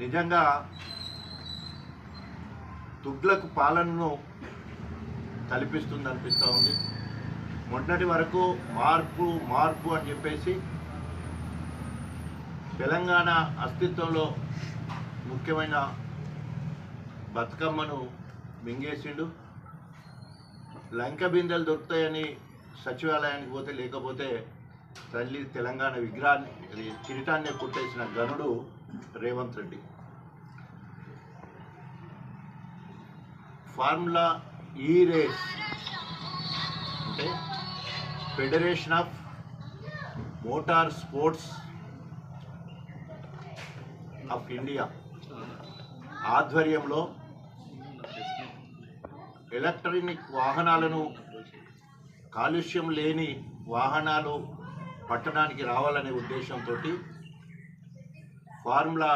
నిజంగా తుగ్లక్ పాలనను కల్పిస్తుంది అనిపిస్తూ ఉంది. మొన్నటి వరకు మార్పు అని చెప్పేసి తెలంగాణ అస్తిత్వంలో ముఖ్యమైన బతుకమ్మను మింగేసిండు. లంక బిందెలు దొరుకుతాయని సచివాలయానికి పోతే లేకపోతే తల్లి తెలంగాణ విగ్రహాన్ని కిరీటాన్ని కొట్టేసిన గనుడు రేవంత్ రెడ్డి. ఫార్ములా ఈ రేస్ అంటే federation of motor sports of India ఆధ్వర్యంలో ఎలక్ట్రానిక్ వాహనాలను, కాలుష్యం లేని వాహనాలు పట్టణానికి రావాలనే ఉద్దేశంతో ఫార్ములా